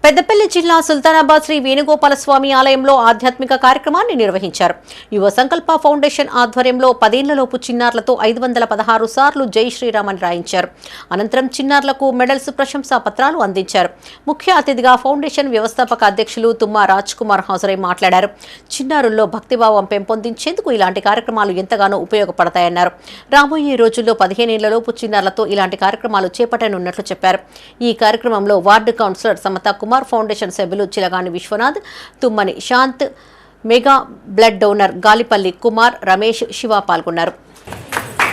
S1: పెద్దపల్లి జిల్లా సుల్తానాబాద్ శ్రీ వేణుగోపాల స్వామి ఆలయంలో ఆధ్యాత్మిక కార్యక్రమాన్ని నిర్వహించారు. యువ సంకల్ప ఫౌండేషన్ ఆధ్వర్యంలో 10 ఏళ్లలోపు చిన్నారులతో 516 సార్లు జై శ్రీరామ్ అని రాయించారు. అనంతరం చిన్నారులకు మెడల్స్, ప్రశంసా పత్రాలు అందించారు. ముఖ్య అతిథిగా ఫౌండేషన్ వ్యవస్థాపక అధ్యక్షులు తుమ్మా రాజ్ కుమార్ హాజరై మాట్లాడారు. చిన్నారుల్లో భక్తిభావం పెంపొందించేందుకు ఇలాంటి కార్యక్రమాలు ఎంతగానో ఉపయోగపడతాయన్నారు. రాబోయే రోజుల్లో 15 ఏళ్లలోపు చిన్నారులతో ఇలాంటి కార్యక్రమాలు చేపట్టనున్నట్లు చెప్పారు. ఈ కార్యక్రమంలో ward councillor Samatha Kumar, foundation సభ్యులు Chilagani Vishwanath, Tummani Shanth, mega blood donor Galipalli Kumar, Ramesh, Shiva పాల్గొన్నారు.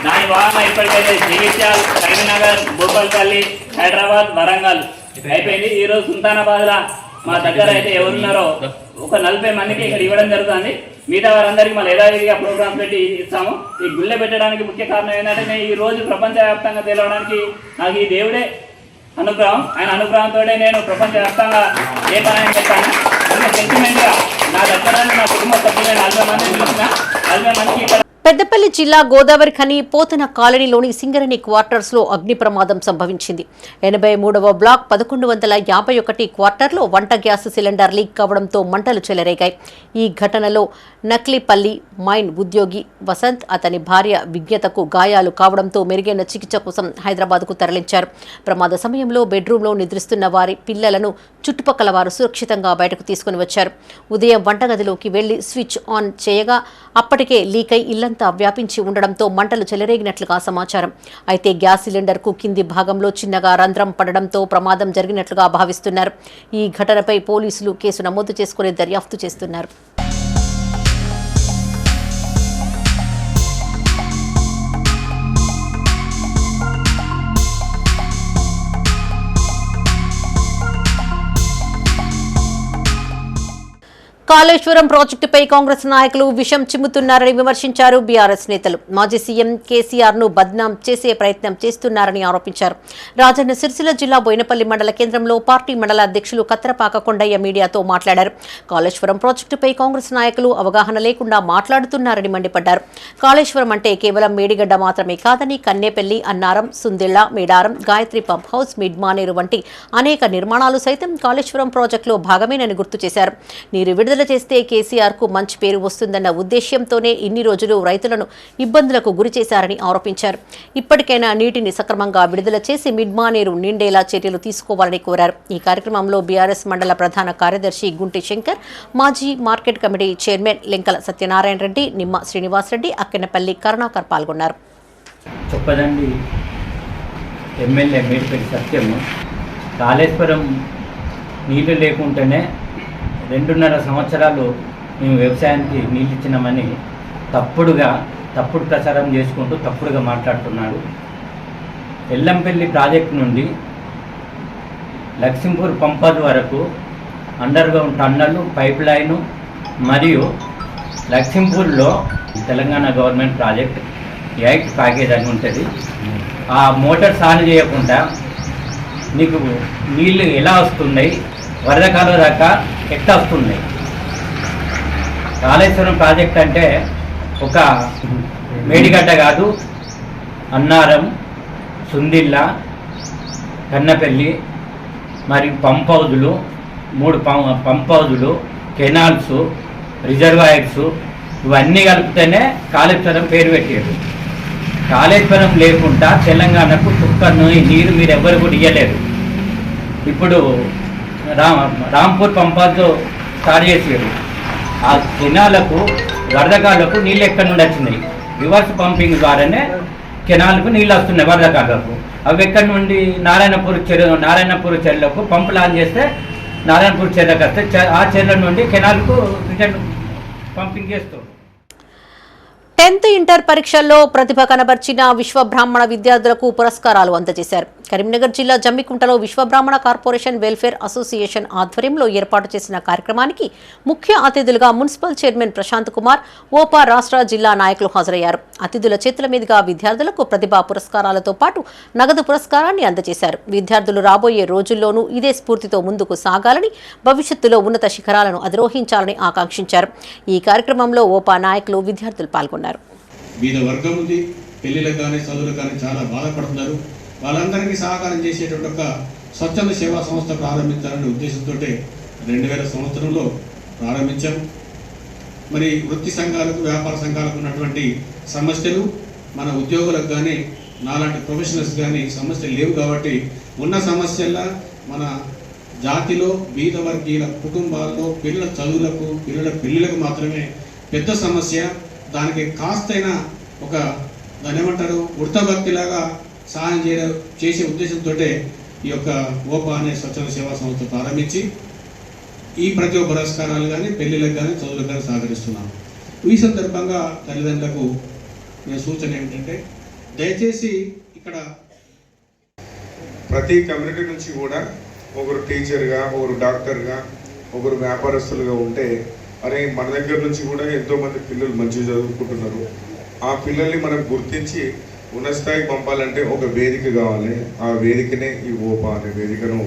S16: దాని భాగంగా ఇప్పటికైతే జగిత్యాల, కరీంనగర్, భూపాలపల్లి, హైదరాబాద్, వరంగల్ అయిపోయింది. ఈరోజు సుల్తానాబాద్లో మా దగ్గర అయితే ఎవరున్నారో ఒక 40 మందికి ఇక్కడ ఇవ్వడం జరుగుతుంది. మిగతా వారందరికీ మళ్ళీ యథావిధిగా ప్రోగ్రామ్స్ పెట్టి ఇస్తాము. ఈ గుళ్ళె పెట్టడానికి ముఖ్య కారణం ఏంటంటే నేను ఈ రోజు ప్రపంచవ్యాప్తంగా తెలవడానికి నాకు ఈ దేవుడే అనుగ్రహం. ఆయన అనుగ్రహంతో నేను ప్రపంచవ్యాప్తంగా ఏ పని చెప్పాను. సెంటిమెంట్గా నా దగ్గర నా కుటుంబ సభ్యులు 40 మందిని చూసిన 40 మందికి ఇక్కడ.
S1: పెద్దపల్లి జిల్లా గోదావరి ఖని పోతన కాలనీలోని సింగరణి క్వార్టర్స్ లో అగ్ని ప్రమాదం సంభవించింది. 83వ బ్లాక్ 1151 క్వార్టర్లో వంట గ్యాస్ సిలిండర్ లీక్ కావడంతో మంటలు చెలరేగాయి. ఈ ఘటనలో నక్లీపల్లి మైన్ ఉద్యోగి వసంత్, అతని భార్య విజ్ఞతకు గాయాలు కావడంతో మెరుగైన చికిత్స కోసం హైదరాబాద్కు తరలించారు. ప్రమాద సమయంలో బెడ్రూమ్లో నిద్రిస్తున్న వారి పిల్లలను చుట్టుపక్కల వారు సురక్షితంగా బయటకు తీసుకుని వచ్చారు. ఉదయం వంటగదిలోకి వెళ్లి స్విచ్ ఆన్ చేయగా అప్పటికే లీక్ అయి ఇల్లంతా వ్యాపించి ఉండడంతో మంటలు చెలరేగినట్లుగా సమాచారం. అయితే గ్యాస్ సిలిండర్కు కింది భాగంలో చిన్నగా రంధ్రం పడడంతో ప్రమాదం జరిగినట్లుగా భావిస్తున్నారు. ఈ ఘటనపై పోలీసులు కేసు నమోదు చేసుకుని దర్యాప్తు చేస్తున్నారు. కాళేశ్వరం ప్రాజెక్టుపై కాంగ్రెస్ నాయకులు విషం చిమ్ముతున్నారని విమర్శించారు బీఆర్ఎస్ నేతలు. మాజీ సీఎం కేసీఆర్ ను బద్నాం చేసే ప్రయత్నం చేస్తున్నారని ఆరోపించారు. రాజన్న సిరిసిల్ల జిల్లా బోయినపల్లి మండల కేంద్రంలో పార్టీ మండల అధ్యక్షులు కత్రపాక కొండయ్య మీడియాతో మాట్లాడారు. కాళేశ్వరం ప్రాజెక్టుపై కాంగ్రెస్ నాయకులు అవగాహన లేకుండా మాట్లాడుతున్నారని మండిపడ్డారు. కాళేశ్వరం అంటే కేవలం మేడిగడ్డ మాత్రమే కాదని కన్నేపల్లి, అన్నారం, సుందిళ్ల, మేడారం, గాయత్రి పంప్ హౌస్, మిడ్మానేరు వంటి అనేక నిర్మాణాలు సైతం కాళేశ్వరం ప్రాజెక్టులో భాగమేనని గుర్తు చేశారు. నీరు విడుదల చేస్తే కేసీఆర్ కు మంచి పేరు వస్తుందన్న ఉద్దేశ్యంతోనే ఇన్ని రోజులు రైతులను ఇబ్బందులకు గురి చేశారని ఆరోపించారు. ఇప్పటికైనా నీటిని సక్రమంగా విడుదల చేసి మిడ్మానేరు నిండేలా చర్యలు తీసుకోవాలని కోరారు. ఈ కార్యక్రమంలో బీఆర్ఎస్ మండల ప్రధాన కార్యదర్శి గుంటి శంకర్, మాజీ market committee chairman Lenkala Satyanarayana Reddy, నిమ్మ శ్రీనివాసరెడ్డి, అక్కెనపల్లి కరుణాకర్ పాల్గొన్నారు.
S17: చొప్పదండి ఎమ్మెల్యే మేడిపల్లి సత్యము కాళేశ్వరం నీళ్లు లేకుంటేనే 2.5 సంవత్సరాలు మేము వ్యవసాయానికి నీళ్ళు ఇచ్చినామని తప్పుడు ప్రచారం చేసుకుంటూ తప్పుడుగా మాట్లాడుతున్నాడు. ఎల్లంపల్లి ప్రాజెక్టు నుండి లక్ష్మీపూర్ పంపద్ వరకు అండర్ గ్రౌండ్ టన్నలు, పైప్ లైను మరియు లక్ష్మీపూర్లో తెలంగాణ గవర్నమెంట్ ప్రాజెక్ట్ 8 ప్యాకేజ్ అని ఉంటుంది. ఆ మోటార్స్ ఆన్ చేయకుండా నీకు నీళ్ళు ఎలా వస్తున్నాయి, వరద కాలం దాకా ఎట్లా వస్తున్నాయి. కాళేశ్వరం ప్రాజెక్ట్ అంటే ఒక మేడిగడ్డ కాదు, అన్నారం, సుందిళ్ళ, కన్నపల్లి మరియు పంప్ హౌజులు, 3 పంప్ హౌజులు, కెనాల్స్, రిజర్వాయర్స్ ఇవన్నీ కలిపితేనే కాళేశ్వరం పేరు పెట్టారు. కాళేశ్వరం లేకుండా తెలంగాణకు చుక్కను నీరు మీరు ఎవ్వరు కూడా ఇవ్వలేరు. ఇప్పుడు రాంపూర్ పంపాలతో స్టార్ట్ చేసారు. ఆ కెనాలకు వరదకాలకు నీళ్ళు ఎక్కడి నుండి వచ్చినాయి. రివర్స్ పంపింగ్ ద్వారానే కెనాలకు నీళ్ళు వస్తున్నాయి వరదకాలకు. అవి ఎక్కడి నుండి నారాయణపూర్ చెరువులకు పంపులు ఆన్ చేస్తే నారాయణపూర్ చెరువులకు వస్తే ఆ చెరువుల నుండి కెనాల్కు రిటర్న్ పంపింగ్ చేస్తాం.
S1: 10th ఇంటర్ పరీక్షల్లో ప్రతిభ కనబర్చిన విశ్వబ్రాహ్మణ విద్యార్థులకు పురస్కారాలు అందజేశారు. కరీంనగర్ జిల్లా జమ్మికుంటలో విశ్వబ్రాహ్మణ కార్పొరేషన్ వెల్ఫేర్ అసోసియేషన్ ఆధ్వర్యంలో ఏర్పాటు చేసిన కార్యక్రమానికి ముఖ్య అతిథులుగా మున్సిపల్ చైర్మన్ ప్రశాంత్ కుమార్, ఓపా రాష్ట్ర జిల్లా నాయకులు హాజరయ్యారు. అతిథుల చేతుల మీదుగా విద్యార్థులకు ప్రతిభా పురస్కారాలతో పాటు నగదు పురస్కారాన్ని అందజేశారు. విద్యార్థులు రాబోయే రోజుల్లోనూ ఇదే స్ఫూర్తితో ముందుకు సాగాలని, భవిష్యత్తులో ఉన్నత శిఖరాలను అధిరోహించాలని ఆకాంక్షించారు. ఈ కార్యక్రమంలో ఓపా నాయకులు, విద్యార్థులు పాల్గొన్నారు.
S15: వివిధ వర్గం ఉంది, పెళ్లిలకు కానీ చదువులకు కానీ చాలా బాధపడుతున్నారు. వాళ్ళందరికీ సహకారం చేసేటువంటి ఒక స్వచ్ఛంద సేవా సంస్థ ప్రారంభించాలనే ఉద్దేశంతో 2000 సంవత్సరంలో ప్రారంభించాం. మరి వృత్తి సంఘాలకు, వ్యాపార సంఘాలకు ఉన్నటువంటి సమస్యలు మన ఉద్యోగులకు కానీ, నాలాంటి ప్రొఫెషనల్స్ కానీ సమస్యలు లేవు. కాబట్టి ఉన్న సమస్యల్లో మన జాతిలో బీద వర్గీయుల కుటుంబాల్లో పిల్లల చదువులకు, పిల్లల పెళ్ళిళ్ళకు మాత్రమే పెద్ద సమస్య. దానికి కాస్తైనా ఒక దాని ఏమంటారు వృత్తభక్తిలాగా సహాయం చేసే ఉద్దేశంతో ఈ యొక్క ఓపా అనే స్వచ్ఛంద సేవా సంస్థ ప్రారంభించి ఈ ప్రతి ఒక్క పురస్కారాలు కానీ, పెళ్ళిళ్ళకు కానీ, చదువులకు కానీ సహకరిస్తున్నాం. ఈ సందర్భంగా తల్లిదండ్రులకు నేను సూచన ఏమిటంటే, దయచేసి ఇక్కడ
S18: ప్రతి కమ్యూనిటీ నుంచి కూడా ఒకరు టీచర్గా, ఒకరు డాక్టర్గా, ఒకరు వ్యాపారస్తులుగా ఉంటే అరే మన దగ్గర నుంచి కూడా ఎంతోమంది పిల్లలు మంచిగా చదువుకుంటున్నారు. ఆ పిల్లల్ని మనం గుర్తించి ఉన్నత స్థాయికి పంపాలంటే ఒక వేదిక కావాలి. ఆ వేదికనే ఈ ఓపా అనే వేదికను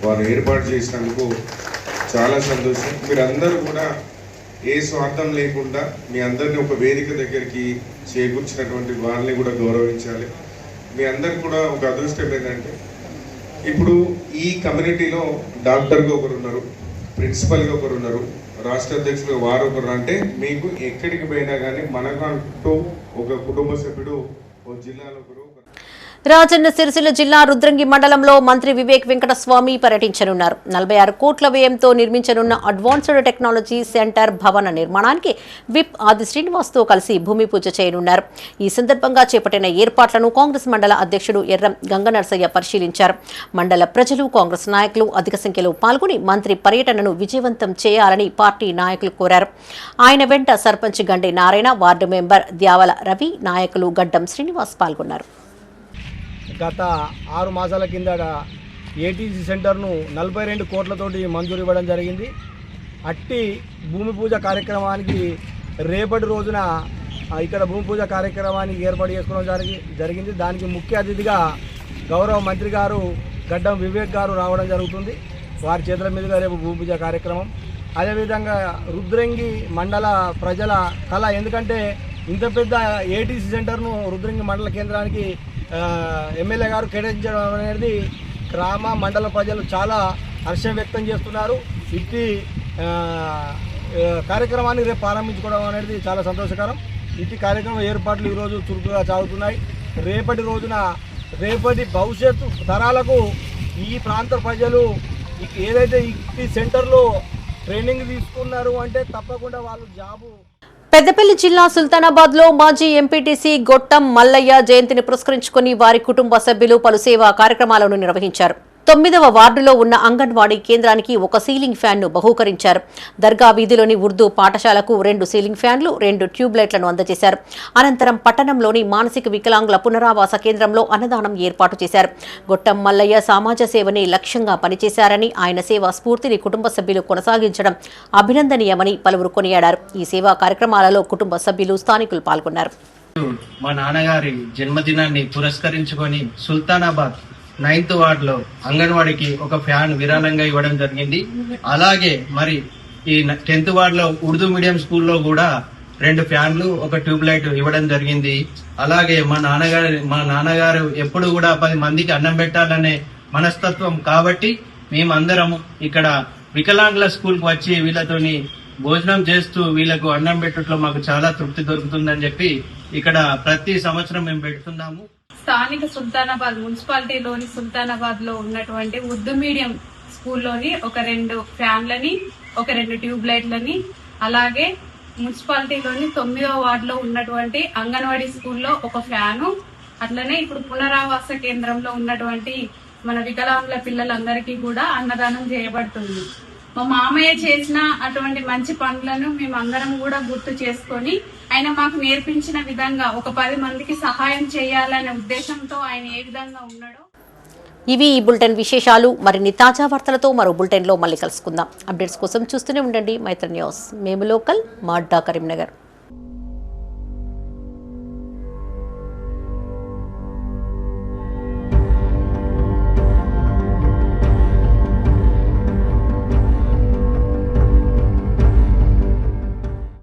S18: వారు ఏర్పాటు చేసినందుకు చాలా సంతోషం. మీరందరూ కూడా ఏ స్వార్థం లేకుండా మీ అందరినీ ఒక వేదిక దగ్గరికి చేకూర్చినటువంటి వారిని కూడా గౌరవించాలి. మీ అందరికి కూడా ఒక అదృష్టం ఏంటంటే, ఇప్పుడు ఈ కమ్యూనిటీలో డాక్టర్గా ఒకరు ఉన్నారు, ప్రిన్సిపల్గా ఒకరు ఉన్నారు, రాష్ట్ర అధ్యక్షులుగా వారు ఒకరు. అంటే మీకు ఎక్కడికి పోయినా కానీ మనకంటూ ఒక కుటుంబ సభ్యుడు ఒక జిల్లాలో ఒకరు.
S1: రాజన్న సిరిసిల్ల జిల్లా రుద్రంగి మండలంలో మంత్రి వివేక్ వెంకటస్వామి పర్యటించనున్నారు. 46 కోట్ల వ్యయంతో నిర్మించనున్న అడ్వాన్స్డ్ టెక్నాలజీ సెంటర్ భవన నిర్మాణానికి విప్ ఆది శ్రీనివాస్తో కలిసి భూమి పూజ చేయనున్నారు. ఈ సందర్భంగా చేపట్టిన ఏర్పాట్లను కాంగ్రెస్ మండల అధ్యక్షుడు ఎర్రం గంగనర్సయ్య పరిశీలించారు. మండల ప్రజలు, కాంగ్రెస్ నాయకులు అధిక సంఖ్యలో పాల్గొని మంత్రి పర్యటనను విజయవంతం చేయాలని పార్టీ నాయకులు కోరారు. ఆయన వెంట సర్పంచ్ గండి నారాయణ, వార్డు మెంబర్ ద్యావల రవి, నాయకులు గడ్డం శ్రీనివాస్ పాల్గొన్నారు.
S6: గత 6 మాసాల కిందట ఏటీసీ సెంటర్ను 42 కోట్లతోటి మంజూరు ఇవ్వడం జరిగింది. అట్టి భూమి పూజ కార్యక్రమానికి రేపటి రోజున ఇక్కడ భూమి పూజ కార్యక్రమానికి ఏర్పాటు చేసుకోవడం జరిగింది. దానికి ముఖ్య అతిథిగా గౌరవ మంత్రి గారు గడ్డం వివేక్ గారు రావడం జరుగుతుంది. వారి చేతుల మీదుగా రేపు భూమి పూజ కార్యక్రమం. అదేవిధంగా రుద్రంగి మండల ప్రజల కళ, ఎందుకంటే ఇంత పెద్ద ఏటీసీ సెంటర్ను రుద్రంగి మండల కేంద్రానికి ఎమ్మెల్యే గారు కేటాయించడం అనేది గ్రామ మండల ప్రజలు చాలా హర్షం వ్యక్తం చేస్తున్నారు. ఇట్టి కార్యక్రమాన్ని రేపు ప్రారంభించుకోవడం అనేది చాలా సంతోషకరం. ఇట్టి కార్యక్రమం ఏర్పాట్లు ఈరోజు చురుకుగా సాగుతున్నాయి. రేపటి భవిష్యత్తు తరాలకు ఈ ప్రాంత ప్రజలు ఏదైతే ఈ సెంటర్లో ట్రైనింగ్ తీసుకున్నారు అంటే తప్పకుండా వాళ్ళు జాబు.
S1: పెద్దపల్లి జిల్లా సుల్తానాబాద్ లో మాజీ ఎంపీటీసీ గొట్టం మల్లయ్య జయంతిని పురస్కరించుకుని వారి కుటుంబ సభ్యులు పలు సేవా కార్యక్రమాలను నిర్వహించారు. 9వ వార్డులో ఉన్న అంగన్వాడీ కేంద్రానికి ఒక సీలింగ్ ఫ్యాన్ను బహూకరించారు. దర్గా వీధిలోని ఉర్దూ పాఠశాలకు 2 సీలింగ్ ఫ్యాన్లు, 2 ట్యూబ్లైట్లను అందజేశారు. అనంతరం పట్టణంలోని మానసిక వికలాంగుల పునరావాస కేంద్రంలో అన్నదానం ఏర్పాటు చేశారు. గొట్టం మల్లయ్య సమాజ సేవని లక్ష్యంగా పనిచేశారని, ఆయన సేవా స్ఫూర్తిని కుటుంబ సభ్యులు కొనసాగించడం అభినందనీయమని పలువురు కొనియాడారు. ఈ సేవా కార్యక్రమాలలో కుటుంబ సభ్యులు, స్థానికులు పాల్గొన్నారు.
S19: మా నాన్నగారి జన్మదినాన్ని పురస్కరించుకొని సుల్తానాబాద్ 9th వార్డులో అంగన్వాడికి ఒక ఫ్యాన్ విరాళంగా ఇవ్వడం జరిగింది. అలాగే మరి ఈ 10th వార్డులో ఉర్దూ మీడియం స్కూల్లో కూడా 2 ఫ్యాన్లు, ఒక ట్యూబ్ లైట్ ఇవ్వడం జరిగింది. అలాగే మా నాన్నగారు ఎప్పుడు కూడా 10 మందికి అన్నం పెట్టాలనే మనస్తత్వం కాబట్టి మేమందరం ఇక్కడ వికలాంగుల స్కూల్కి వచ్చి వీళ్ళతోని భోజనం చేస్తూ వీళ్ళకు అన్నం పెట్టడంలో మాకు చాలా తృప్తి దొరుకుతుందని చెప్పి ఇక్కడ ప్రతి సంవత్సరం మేము పెడుతున్నాము.
S20: స్థానిక సుల్తానాబాద్ మున్సిపాలిటీలోని సుల్తానాబాద్ లో ఉన్నటువంటి ఉర్దూ మీడియం స్కూల్లోని ఒక 2 ఫ్యాన్లని, ఒక 2 ట్యూబ్ లైట్లని, అలాగే మున్సిపాలిటీలోని 9వ వార్డులో ఉన్నటువంటి అంగన్వాడీ స్కూల్లో ఒక ఫ్యాను, అట్లనే ఇప్పుడు పునరావాస కేంద్రంలో ఉన్నటువంటి మన వికలాంగుల పిల్లలందరికీ కూడా అన్నదానం చేయబడుతుంది. మా మామయ్య చేసిన అటువంటి మంచి పనులను మేమందరం కూడా గుర్తు చేసుకొని ఆయన మాకు నేర్పించిన విధంగా ఒక 10 మందికి సహాయం చేయాలనే ఉద్దేశంతో ఆయన ఏ విధంగా ఉన్నాడో.
S1: ఇవి ఈ బులెటిన్ విశేషాలు. మరిన్ని తాజా వార్తలతో మరో బులెటిన్లో మళ్ళీ కలుసుకుందాం. అప్డేట్స్ కోసం చూస్తూనే ఉండండి మైత్రి న్యూస్. మేము లోకల్, మాడ్డా, కరీంనగర్.